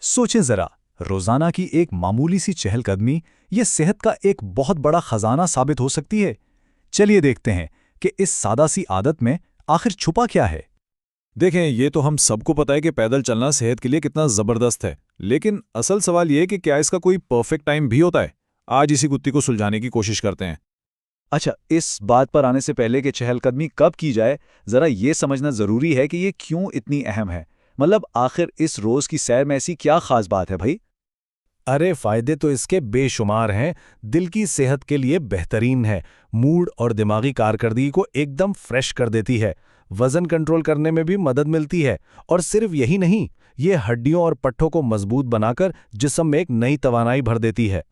सोचें जरा, रोजाना की एक मामूली सी चहलकदमी ये सेहत का एक बहुत बड़ा खजाना साबित हो सकती है। चलिए देखते हैं कि इस सादा सी आदत में आखिर छुपा क्या है। देखें, ये तो हम सबको पता है कि पैदल चलना सेहत के लिए कितना ज़बरदस्त है, लेकिन असल सवाल ये है कि क्या इसका कोई परफेक्ट टाइम भी होता है। आज इसी गुत्थी को सुलझाने की कोशिश करते हैं। अच्छा, इस बात पर आने से पहले कि चहलकदमी कब की जाए, जरा ये समझना जरूरी है कि ये क्यों इतनी अहम है। मतलब आखिर इस रोज की सैर में ऐसी क्या खास बात है भाई। अरे फायदे तो इसके बेशुमार हैं। दिल की सेहत के लिए बेहतरीन है। मूड और दिमागी कारकर्दगी को एकदम फ्रेश कर देती है। वजन कंट्रोल करने में भी मदद मिलती है। और सिर्फ यही नहीं, ये हड्डियों और पट्ठों को मजबूत बनाकर जिस्म में एक नई तवानाई भर देती है।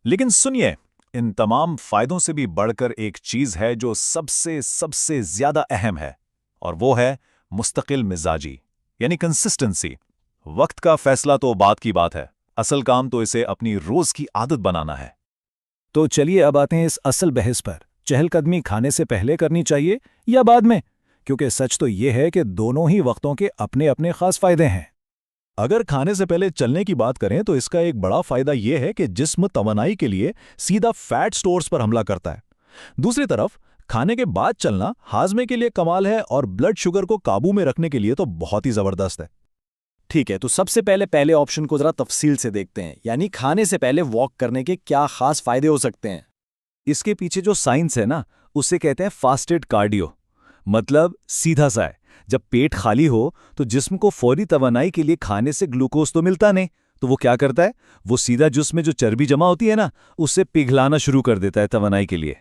लेकिन सुनिए, इन तमाम फायदों से भी बढ़कर एक चीज़ है जो सबसे सबसे ज़्यादा अहम है, और वो है मुस्तकिल मिजाजी, यानी कंसिस्टेंसी। वक्त का फैसला तो बात की बात है, असल काम तो इसे अपनी रोज की आदत बनाना है। तो चलिए अब आते हैं इस असल बहस पर। चहलकदमी खाने से पहले करनी चाहिए या बाद में? क्योंकि सच तो ये है कि दोनों ही वक्तों के अपने अपने खास फायदे हैं। अगर खाने से पहले चलने की बात करें तो इसका एक बड़ा फायदा यह है कि जिस्म तवानाई के लिए सीधा फैट स्टोर्स पर हमला करता है। दूसरी तरफ खाने के बाद चलना हाजमे के लिए कमाल है और ब्लड शुगर को काबू में रखने के लिए तो बहुत ही जबरदस्त है। ठीक है, तो सबसे पहले ऑप्शन को जरा तफसील से देखते हैं, यानी खाने से पहले वॉक करने के क्या खास फायदे हो सकते हैं। इसके पीछे जो साइंस है ना, उसे कहते हैं फास्टेड कार्डियो। मतलब सीधा सा है, जब पेट खाली हो तो जिस्म को फौरी तवानाई के लिए खाने से ग्लूकोज तो मिलता नहीं, तो वो क्या करता है, वो सीधा जिस्म में जो चर्बी जमा होती है ना, उससे पिघलाना शुरू कर देता है तवानाई के लिए।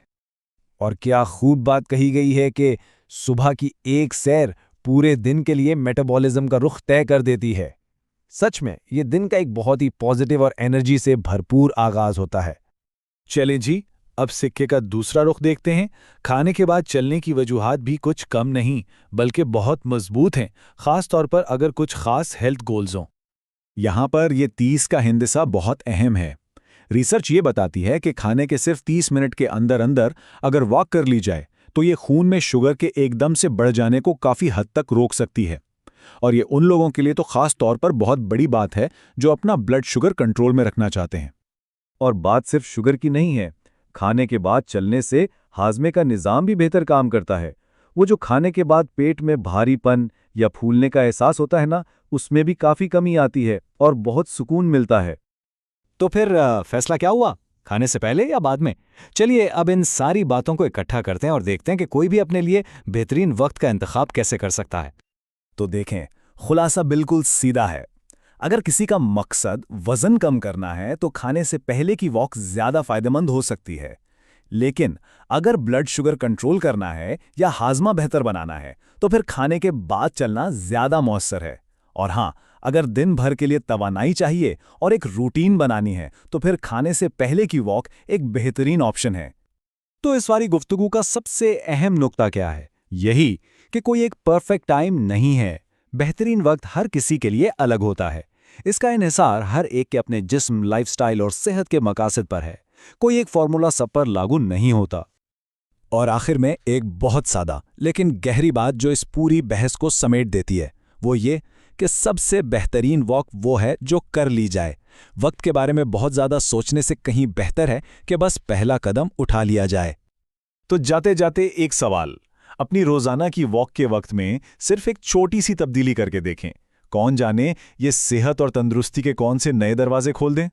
और क्या खूब बात कही गई है कि सुबह की एक सैर पूरे दिन के लिए मेटाबॉलिज्म का रुख तय कर देती है। सच में ये दिन का एक बहुत ही पॉजिटिव और एनर्जी से भरपूर आगाज होता है। चलें जी, अब सिक्के का दूसरा रुख देखते हैं। खाने के बाद चलने की वजूहात भी कुछ कम नहीं, बल्कि बहुत मजबूत हैं, खास तौर पर अगर कुछ खास हेल्थ गोल्स हों। यहां पर यह 30 का हिंदिसा बहुत अहम है। रिसर्च ये बताती है कि खाने के सिर्फ 30 मिनट के अंदर अंदर अगर वॉक कर ली जाए तो ये खून में शुगर के एकदम से बढ़ जाने को काफ़ी हद तक रोक सकती है। और ये उन लोगों के लिए तो खास तौर पर बहुत बड़ी बात है जो अपना ब्लड शुगर कंट्रोल में रखना चाहते हैं। और बात सिर्फ शुगर की नहीं है, खाने के बाद चलने से हाजमे का निज़ाम भी बेहतर काम करता है। वो जो खाने के बाद पेट में भारीपन या फूलने का एहसास होता है ना, उसमें भी काफ़ी कमी आती है और बहुत सुकून मिलता है। तो फिर फैसला क्या हुआ, खाने से पहले या बाद में? चलिए अब इन सारी बातों को इकट्ठा करते हैं और देखते हैं कि कोई भी अपने लिए बेहतरीन वक्त का इंतखाब कैसे कर सकता है। तो देखें, खुलासा बिल्कुल सीधा है। अगर किसी का मकसद वजन कम करना है तो खाने से पहले की वॉक ज्यादा फायदेमंद हो सकती है। लेकिन अगर ब्लड शुगर कंट्रोल करना है या हाजमा बेहतर बनाना है तो फिर खाने के बाद चलना ज्यादा मौसर है। और हाँ, अगर दिन भर के लिए तवानाई चाहिए और एक रूटीन बनानी है तो फिर खाने से पहले की वॉक एक बेहतरीन ऑप्शन है। तो इस वाली गुफ्तगू का सबसे अहम नुक्ता क्या है? यही कि कोई एक परफेक्ट टाइम नहीं है। बेहतरीन वक्त हर किसी के लिए अलग होता है। इसका इन्हिसार हर एक के अपने जिस्म, लाइफस्टाइल और सेहत के मकासद पर है। कोई एक फॉर्मूला सब पर लागू नहीं होता। और आखिर में एक बहुत सादा लेकिन गहरी बात जो इस पूरी बहस को समेट देती है, वो ये कि सबसे बेहतरीन वॉक वो है जो कर ली जाए। वक्त के बारे में बहुत ज़्यादा सोचने से कहीं बेहतर है कि बस पहला कदम उठा लिया जाए। तो जाते जाते एक सवाल, अपनी रोजाना की वॉक के वक्त में सिर्फ एक छोटी सी तब्दीली करके देखें। कौन जाने ये सेहत और तंदुरुस्ती के कौन से नए दरवाजे खोल दें।